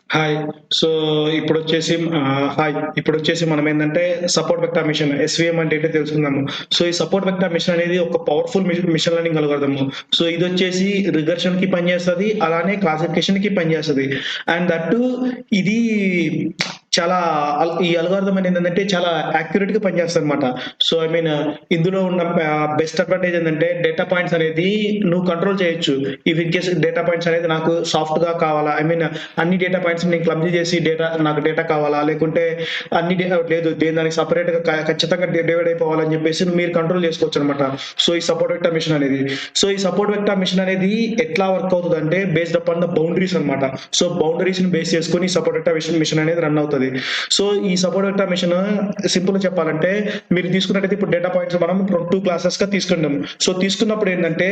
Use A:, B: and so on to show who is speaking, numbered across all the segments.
A: Hi. So, ఇప్పుడొచ్చేసి hi. ఇప్పుడొచ్చేసి మనమేందంటే సపోర్ట్ వెక్టర్ మిషన్ ఎస్‌విఎం అంటే ఏంటో తెలుసుకుందాము. సో, ఈ సపోర్ట్ వెక్టర్ మిషన్ అనేది ఒక పవర్‌ఫుల్ మిషన్ లెర్నింగ్ అల్గోరిథము. సో, ఇదొచ్చేసి రిగ్రెషన్‌కి పనిచేస్తది. అలానే క్లాసిఫికేషన్‌కి పనిచేస్తది. అండ్ దట్ టూ ఇది చాలా ఈ అల్గోరిథం అనేదేంటంటే చాలా యాక్యురేట్‌గా పనిచేస్తదనమాట. సో, ఐ మీన్ ఇందులో ఉన్న బెస్ట్ అడ్వాంటేజ్ ఏందంటే డేటా పాయింట్స్ అనేది నువ్వు కంట్రోల్ చేయొచ్చు. If in case data points అనేది నాకు సాఫ్ట్‌గా కావాలా, ఐ మీన్ అన్ని డేటా పాయింట్స్ నేను క్లమ్జీ చేసి నాకు డేటా కావాలా, లేకుంటే లేదు దానికి సెపరేట్‌గా ఖచ్చితంగా డివైడ్ అయిపోవాలని చెప్పేసి మీరు కంట్రోల్ చేసుకోవచ్చనమాట. సో, ఈ సపోర్ట్ వెక్టర్ మిషన్ అనేది. సో, ఈ సపోర్ట్ వెక్టర్ మిషన్ అనేది ఎట్లా వర్క్ అవుతదంటే బేస్డ్ అపాన్ ద బౌండరీస్ అనమాట. సో, బౌండరీస్‌ని బేస్ చేసుకొని సపోర్ట్ వెక్టర్ మిషన్ అనేది రన్ అవుతది. సో, ఈ సపోర్ట్ వెక్టర్ మిషన్ సింపుల్‌గా చెప్పాలంటే మీరు తీసుకున్నట్టయితే ఇప్పుడు డేటా పాయింట్స్ మనం 2 క్లాసెస్‌గా తీసుకున్నాం. సో, తీసుకున్నప్పుడు ఏందంటే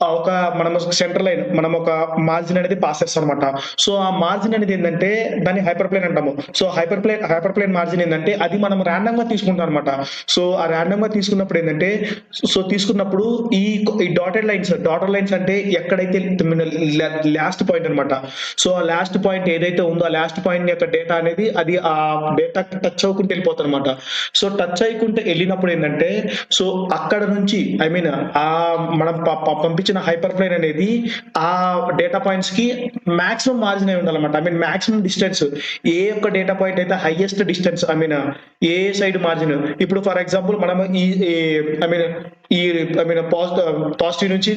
A: ఒక మనం సెంటర్ లైన్ మనం ఒక మార్జిన్ అనేది పాస్ చేస్తామన్నమాట. సో, ఆ మార్జిన్ అనేది ఏందంటే దాన్ని హైపర్ ప్లేన్ అంటాము. సో, హైపర్ ప్లేన్ మార్జిన్ ఏందంటే అది మనం రాండమ్‌గా తీసుకుంటాం అన్నమాట. సో, ఆ రాండమ్‌గా తీసుకున్నప్పుడు ఏందంటే తీసుకున్నప్పుడు ఈ డాటెడ్ లైన్స్ అంటే ఎక్కడైతే లాస్ట్ పాయింట్ అన్నమాట. సో, ఆ లాస్ట్ పాయింట్ ఏదైతే ఉందో ఆ లాస్ట్ పాయింట్ యొక్క డేటా అనేది అది ఆ డేటా టచ్ అవ్వకుంట వెళ్ళిపోతదన్నమాట. సో, టచ్ అయ్యకుంట వెళ్ళినప్పుడు ఏందంటే సో, అక్కడ నుంచి ఐ మీన్ మనం పంపించిన హైపర్ ప్లేన్ అనేది ఆ డేటా పాయింట్స్ కి మాక్సిమం మార్జిన్ అయి ఉండాలన్నమాట. ఐ మీన్ మాక్సిమం డిస్టెన్స్ ఏ ఒక్క డేటా పాయింట్ అయితే highest distance I mean A side margin ఇప్పుడు ఫర్ ఎగ్జాంపుల్ మనం ఐ మీన్ పాజిటివ్ నుంచి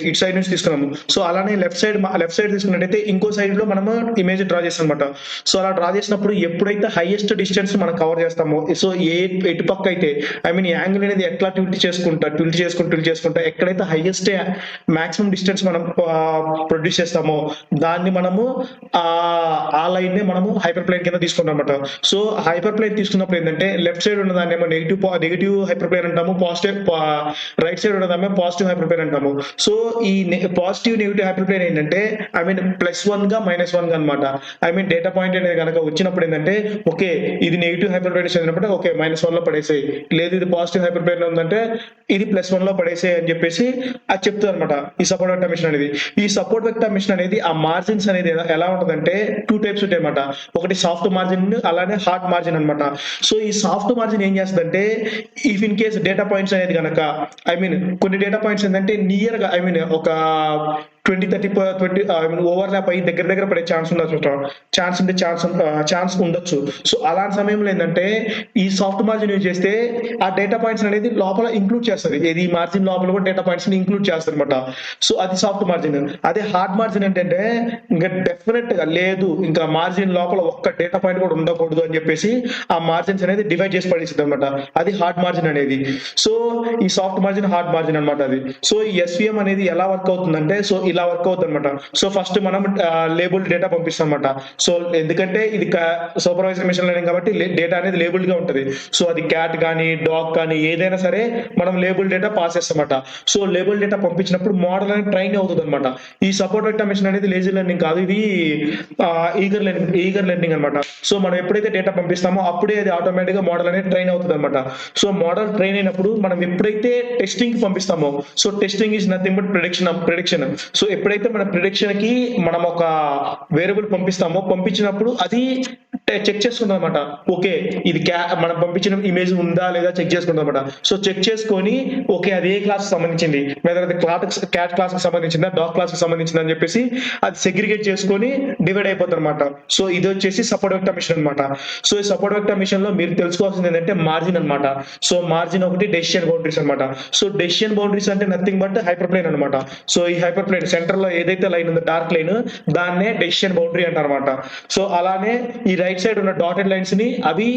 A: ఇటు సైడ్ నుంచి తీసుకున్నాము. సో, అలానే లెఫ్ట్ సైడ్ తీసుకున్నట్టయితే ఇంకో సైడ్ లో మనము ఇమేజ్ డ్రా చేస్తాం అనమాట. సో, అలా డ్రా చేసినప్పుడు ఎప్పుడైతే హైయెస్ట్ డిస్టెన్స్ మనం కవర్ చేస్తామో సో ఎటు పక్క అయితే ఐ మీన్ యాంగిల్ అనేది ఎట్లా టిల్ట్ చేసుకుంటా ఎక్కడైతే హైయెస్ట్ మాక్సిమం డిస్టెన్స్ మనం ప్రొడ్యూస్ చేస్తామో దాన్ని మనము ఆ లైన్ ని మనము హైపర్ ప్లేన్ కింద తీసుకుంటాం అనమాట. సో, హైపర్ ప్లేన్ తీసుకున్నప్పుడు ఏంటంటే లెఫ్ట్ సైడ్ ఉన్నదాన్ని ఏమో నెగిటివ్ హైపర్ ప్లేన్ అంటాము. రైట్ సైడ్ ఉన్నదాన్ని పాజిటివ్ హైపర్ ప్లేన్ అంటాము. సో, ఈ పాజిటివ్ నెగిటివ్ హైపర్ ప్లేన్ ఏంటంటే ఐ మీన్ +1 గా -1 గా అనమాట. ఐ మీన్ డేటా పాయింట్ అనేది కనుక వచ్చినప్పుడు ఏంటంటే ఓకే ఇది నెగిటివ్ హైపర్ ప్లేన్ చెందినప్పుడు ఓకే -1 లో పడేసేయి, లేదు ఇది పాజిటివ్ హైపర్ ప్లేన్ ఉందంటే ఇది +1 లో పడేసేయి అని చెప్పేసి అది చెప్తుంది అనమాట ఈ సపోర్ట్ వెక్టర్ మిషన్ అనేది. ఈ సపోర్ట్ వెక్టర్ మిషన్ అనేది ఆ మార్జిన్స్ అనేది ఎలా ఉంటదంటే 2 టైప్స్ ఉంటాయి అనమాట. ఒకటి సాఫ్ట్ మార్జిన్ అలానే హార్డ్ మార్జిన్ అనమాట. సో, ఈ సాఫ్ట్ మార్జిన్ ఏం చేస్తదంటే if in case data points అనేది గనక ఐ మీన్ కొన్ని డేటా పాయింట్స్ ఏంటంటే నియర్ గా ఐ మీన్ ఒక 20 ఐ మీన్ ఓవర్‌లాప్ అయ్యి దగ్గర పడే ఛాన్స్ ఉండొచ్చు. ఛాన్స్ ఉండొచ్చు. సో, అలాంటి సమయంలో ఏందంటే ఈ సాఫ్ట్ మార్జిన్ యూజ్ చేస్తే ఆ డేటా పాయింట్స్ అనేది లోపల ఇంక్లూడ్ చేస్తది. ఏది మార్జిన్ లోపల కూడా డేటా పాయింట్స్‌ని ఇంక్లూడ్ చేస్తదన్నమాట. సో, అది సాఫ్ట్ మార్జిన్. అదే హార్డ్ మార్జిన్ ఏంటంటే ఇంక డెఫినిట్‌గా లేదు ఇంకా మార్జిన్ లోపల ఒక్క డేటా పాయింట్ కూడా ఉండకూడదు అని చెప్పేసి ఆ మార్జిన్స్ అనేది డివైడ్ చేసి పడేసిద్దన్నమాట. అది హార్డ్ మార్జిన్ అనేది. సో, ఈ సాఫ్ట్ మార్జిన్, హార్డ్ మార్జిన్ అన్నమాట అది. సో, ఈ ఎస్‌విఎం అనేది ఎలా వర్క్ అవుతుందంటే సో, ఇలా వర్క్ అవుతుందన్నమాట. సో, ఫస్ట్ మనం లేబుల్డ్ డేటా పంపిస్తాం అన్నమాట. సో, ఎందుకంటే ఇది సూపర్వైజర్ మెషిన్ లెర్నింగ్ కాబట్టి డేటా అనేది లేబుల్డ్ గా ఉంటది. సో, అది క్యాట్ కానీ డాగ్ కానీ ఏదైనా సరే మనం లేబుల్ డేటా పాస్ చేస్తామన్నమాట. సో, లేబుల్ డేటా పంపించినప్పుడు మోడల్ అనేది ట్రైన్ అవుతుందన్నమాట. ఈ సపోర్ట్ వెక్టర్ మెషిన్ అనేది లేజీ లెర్నింగ్ కాదు, ఇది ఈగర్ లెర్నింగ్ అన్నమాట. సో, మనం ఎప్పుడైతే డేటా పంపిస్తామో అప్పుడే అది ఆటోమేటిక్ గా మోడల్ అనేది ట్రైన్ అవుతుందన్నమాట. సో, మోడల్ ట్రైన్ అయినప్పుడు మనం ఎప్పుడైతే టెస్టింగ్ కి పంపిస్తామో so testing is nothing but prediction. So, ఎప్పుడైతే మన ప్రిడిక్షన్ కి మనం ఒక వేరియబుల్ పంపించినప్పుడు అది చెక్ చేసుకుంటాం అనమాట. ఓకే ఇది మనం పంపించిన ఇమేజ్ ఉందా లేదా చెక్ చేసుకుంటాం అనమాట. సో, చెక్ చేసుకొని ఓకే అది ఏ క్లాస్ సంబంధించింది, వెదర్ అది క్యాట్ క్లాస్ కి సంబంధించిందా డాగ్ క్లాస్ కి సంబంధించిందా అని చెప్పేసి అది సెగ్రిగేట్ చేసుకొని డివైడ్ అయిపోతుంది అనమాట. సో, ఇది వచ్చేసి సపోర్ట్ వెక్టర్ మిషన్ అనమాట. సో, ఈ సపోర్ట్ వెక్టర్ మిషన్ లో మీరు తెలుసుకోవాల్సింది ఏంటంటే మార్జిన్ అనమాట. సో, మార్జిన్ ఒకటి డెసిషన్ బౌండరీస్ అనమాట. సో, డెసిషన్ బౌండరీస్ అంటే నథింగ్ బట్ హైపర్ ప్లేన్ అనమాట. సో, ఈ హైపర్ ప్లేన్ సెంటర్ లో ఏదైతే లైన్ ఉందో డార్క్ లైన్ దాన్నే డెసిషన్ బౌండరీ అంటారు అనమాట. సో, అలానే ఈ రైట్ సైడ్ ఉన్న డాటెడ్ లైన్స్ ని అవి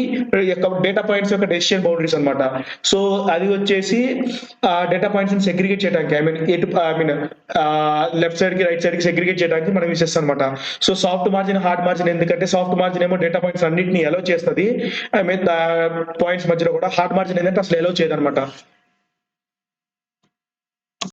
A: డేటా పాయింట్స్ యొక్క డెసిషన్ బౌండరీస్ అనమాట. సో, అది వచ్చేసి డేటా పాయింట్స్ ని సెగ్రిగేట్ చేయడానికి ఐ మీన్ లెఫ్ట్ సైడ్ కి రైట్ సైడ్ కి సెగ్రిగేట్ చేయడానికి మనం యూస్ చేస్తాం అనమాట. So, soft margin hard margin ఎందుకంటే సాఫ్ట్ మార్జిన్ ఏమో డేటా పాయింట్స్ అన్నిటిని ఎలో చేస్తుంది. ఐ మీన్ పాయింట్స్ మధ్యలో కూడా హార్డ్ మార్జిన్ ఏంటంటే అసలు ఎలో చేయదన్నమాట.